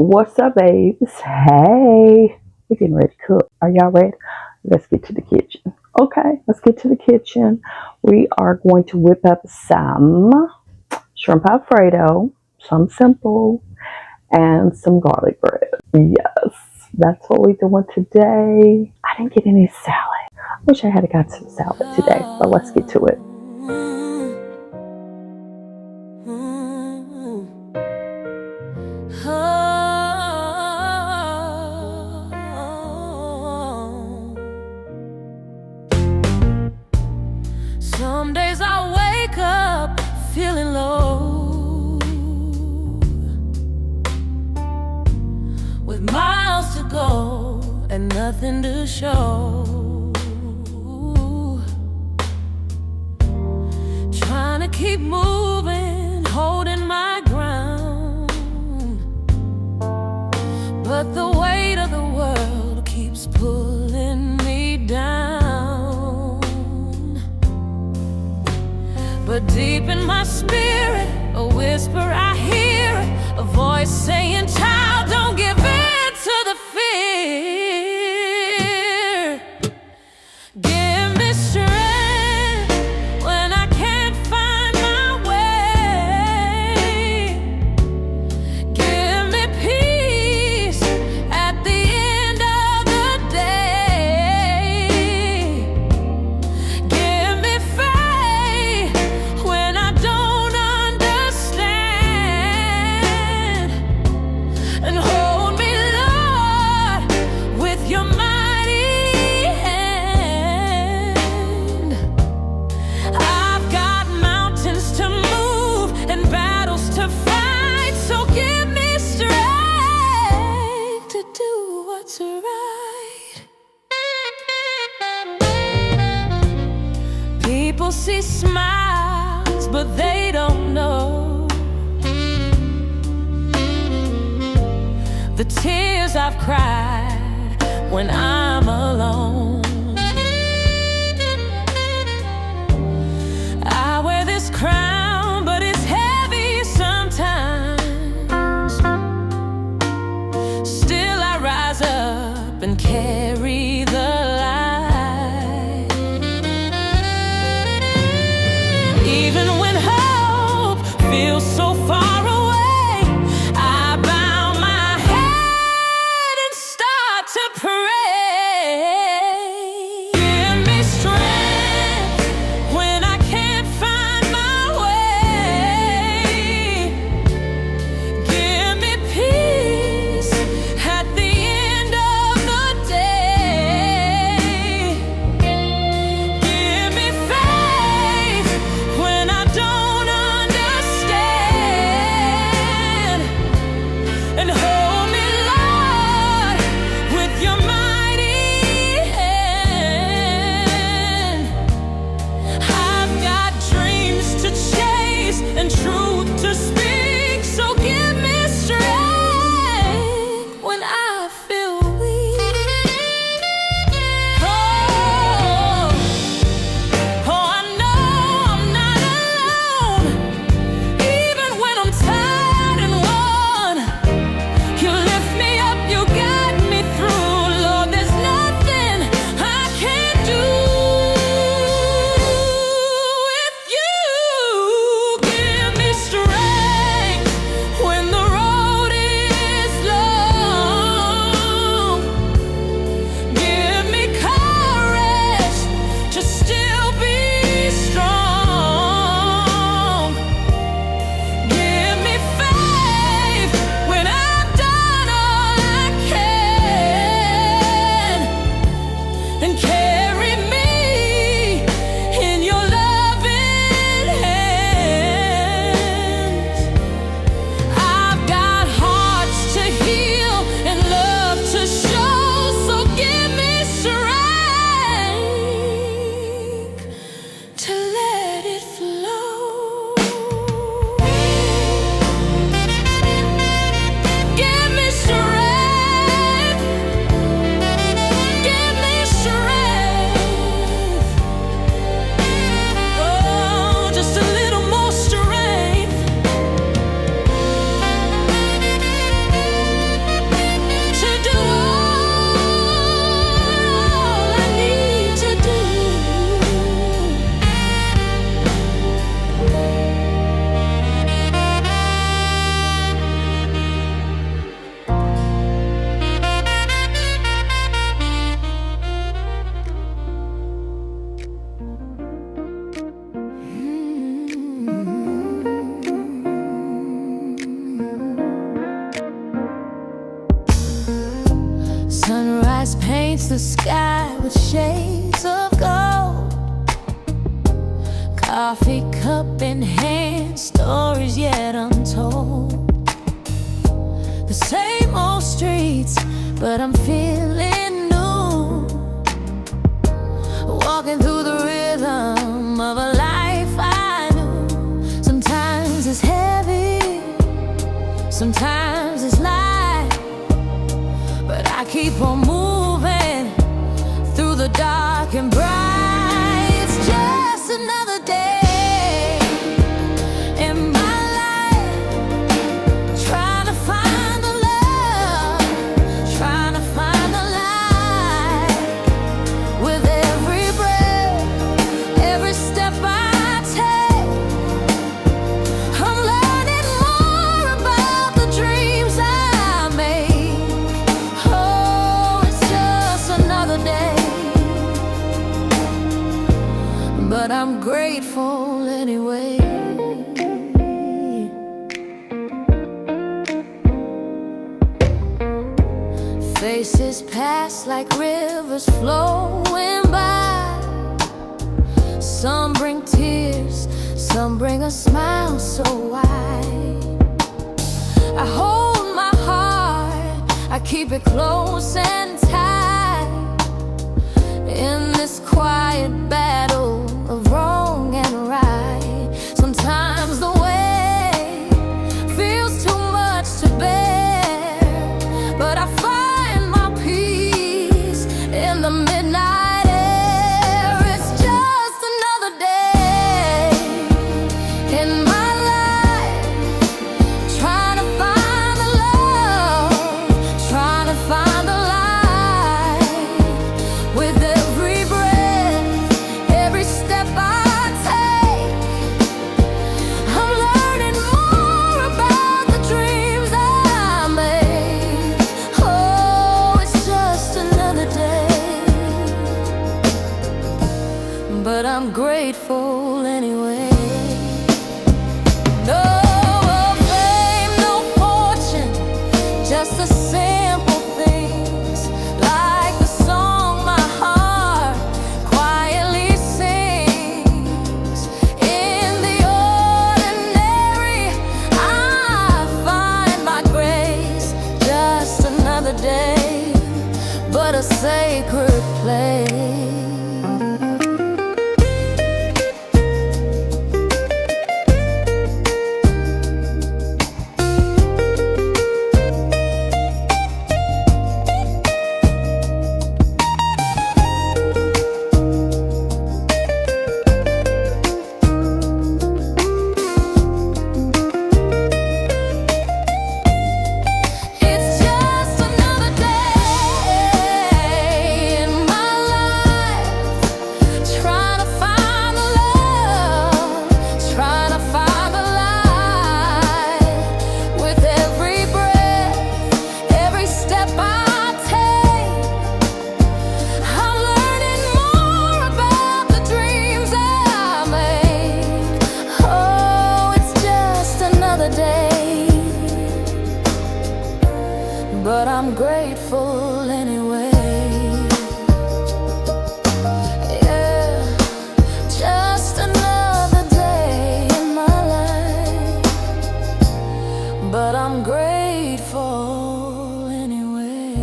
What's up, babes? Hey, we're getting ready to cook. Are y'all ready? Let's get to the kitchen. Okay, let's get to the kitchen. We are going to whip up some shrimp Alfredo, some simple, and some garlic bread. Yes, that's what we're doing today. I didn't get any salad. I wish I had got some salad today, but let's get to it. Some days I wake up feeling low, with miles to go and nothing to show. Trying to keep moving, holding my ground, but the weight of the world keeps pulling me down. But deep in my spirit, a whisper I hear, a voice saying, child, don't give in to the fear. Give me strength when I can't find my way. Give me peace at the end of the day. Give me faith when I don't understand. And hold me, Lord, with your mighty hand. I've got mountains to move and battles to fight, so give me strength to do what's right. People see smiles, but they don't know the tears I've cried when I'm alone. I wear this crown, but it's heavy sometimes. Still I rise up and carry the light. Even when hope feels so far away, I bow my head and start to pray. Sunrise paints the sky with shades of gold. Coffee cup in hand, stories yet untold. The same old streets, but I'm feeling new. Walking through the rhythm of a life I knew. Sometimes it's heavy, sometimes it's light, but I keep on moving through the dark and bright. It's just another day in my life, trying to find the love, trying to find the light. With every breath, every step I take, I'm learning more about the dreams I made. Oh, it's just another day, but I'm grateful anyway. Faces pass like rivers flowing by. Some bring tears, some bring a smile so wide. I hold my heart, I keep it close and tight. In this quiet battle of wrong and right, sometimes the way feels too much to bear, but I find my peace in the midnight air. It's just another day in my life, trying to find the love, trying to find the light. With every breath, every step I take, I'm learning more about the dreams I made. Oh, it's just another day, but I'm grateful anyway. No fame, no fortune, just the simple things, like the song my heart quietly sings. In the ordinary, I find my grace. Just another day, but a sacred place. It's just another day in my life, trying to find the love, trying to find the light. With every breath, every step I take, I'm learning more about the dreams I made. Oh, it's just another day, but I'm grateful anyway. Yeah, just another day in my life, but I'm grateful anyway.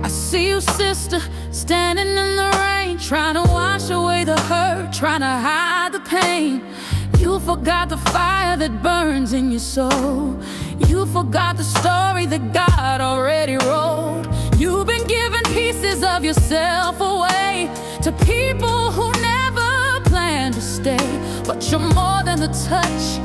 I see you, sister, standing in the rain, trying to wash away the hurt, trying to hide the pain. You forgot the fire that burns in your soul. You forgot the story that God already wrote. You've been giving pieces of yourself away to people who never planned to stay. But you're more than the touch,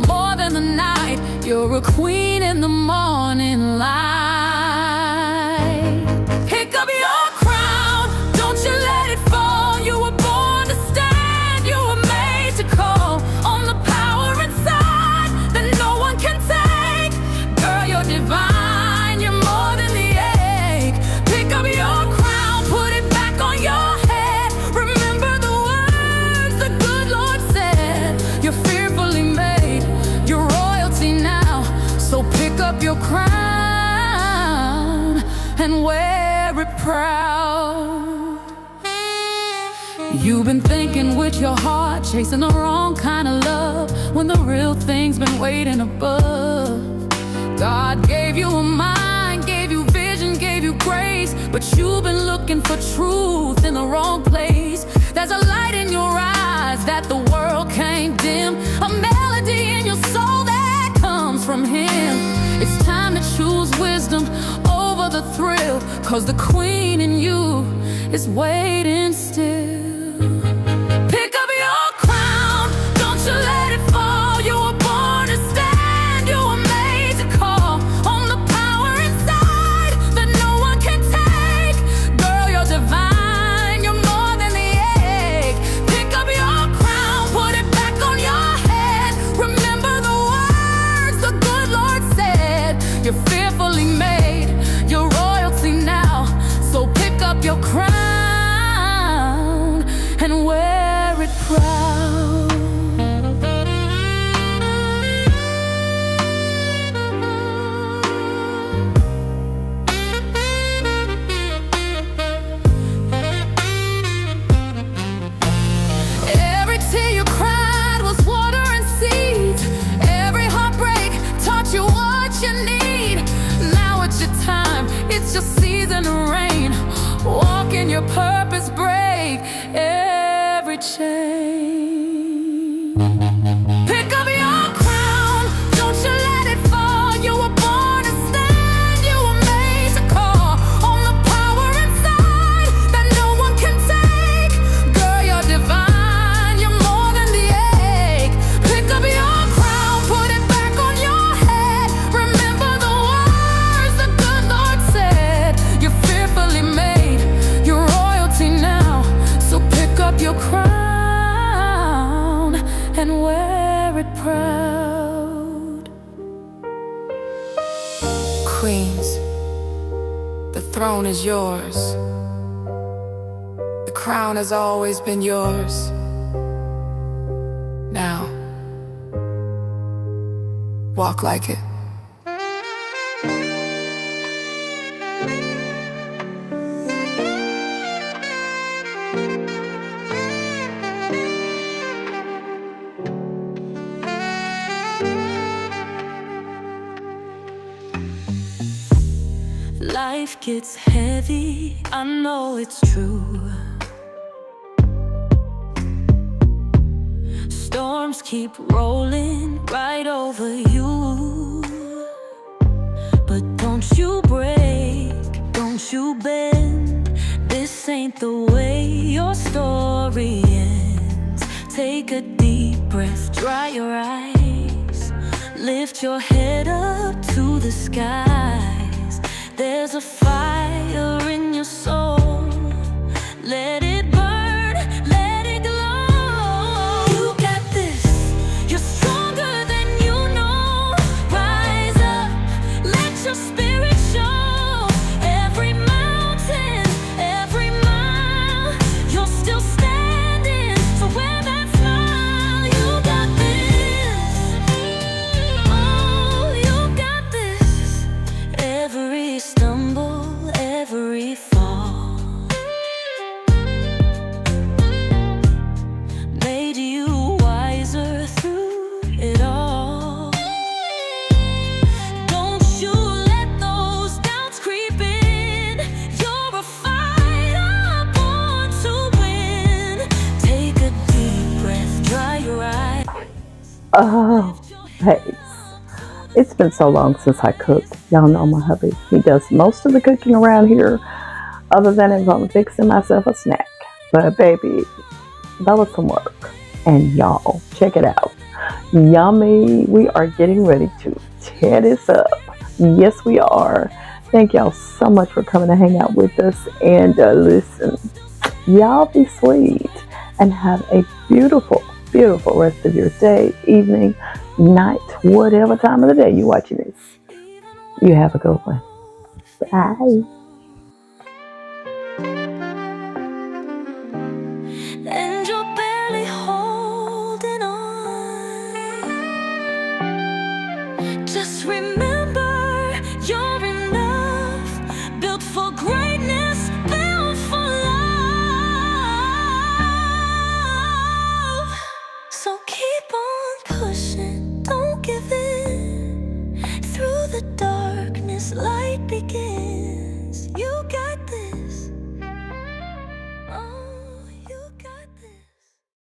more than the night. You're a queen in the morning light. Pick up your crown, don't you let it fall. You were born to stand, you were made to call on the power inside that no one can take. Girl, you're divine, you're So pick up your crown and wear it proud. You've been thinking with your heart, chasing the wrong kind of love, when the real thing's been waiting above. God gave you a mind, gave you vision, gave you grace, but you've been looking for truth in the wrong place. There's a light in your eyes that the world can't dim, a melody in your soul that comes from Him. It's time to choose wisdom over the thrill, 'cause the queen in you is waiting still. Pick up your crown, don't you let it fall. You were born to stand, you were made to call on the power inside that no one can take. Girl, you're divine, you're more than the egg. Pick up your crown, put it back on your head. Remember the words the good Lord said. You're fearfully made, you're royalty now. So pick up your crown and wear it proud. Every tear you cried was water and seeds. Every heartbreak taught you what you need. Now it's your time, it's your season of rain. Walk in your purpose, break every chain. Pick up your crown, don't you let it fall. You were born to stand, you were made to call on the power inside that no one can take. Girl, you're divine, you're more than the egg. Pick up your crown, put it back on your head. Remember the words the good Lord said. You're fearfully made, you're royalty now. So pick up your crown and wear it proud. Queens, the throne is yours. The crown has always been yours. Now, walk like it. Life gets heavy, I know it's true. Storms keep rolling right over you. But don't you break, don't you bend. This ain't the way your story ends. Take a deep breath, dry your eyes. Lift your head up to the skies. There's a fire in your soul. Let it burn, let it glow. You got this, you're stronger than you know. Rise up, let your spirit show. Every mountain, every mile, you're still standing. So wear that smile. You got this. Oh, you got this. Every stumble, every fall made you wiser through it all. Don't you let those doubts creep in. You're a fighter born to win. Take a deep breath, dry your eyes. Oh, hey. It's been so long since I cooked. Y'all know my hubby. He does most of the cooking around here, other than if I'm fixing myself a snack. But baby, that was some work. And y'all, check it out. Yummy. We are getting ready to tear this up. Yes, we are. Thank y'all so much for coming to hang out with us. And listen, y'all be sweet and have a beautiful, beautiful rest of your day, evening, night, whatever time of the day you're watching this. You have a good one. Bye. And you're barely holding on. Just remember the darkness, light begins.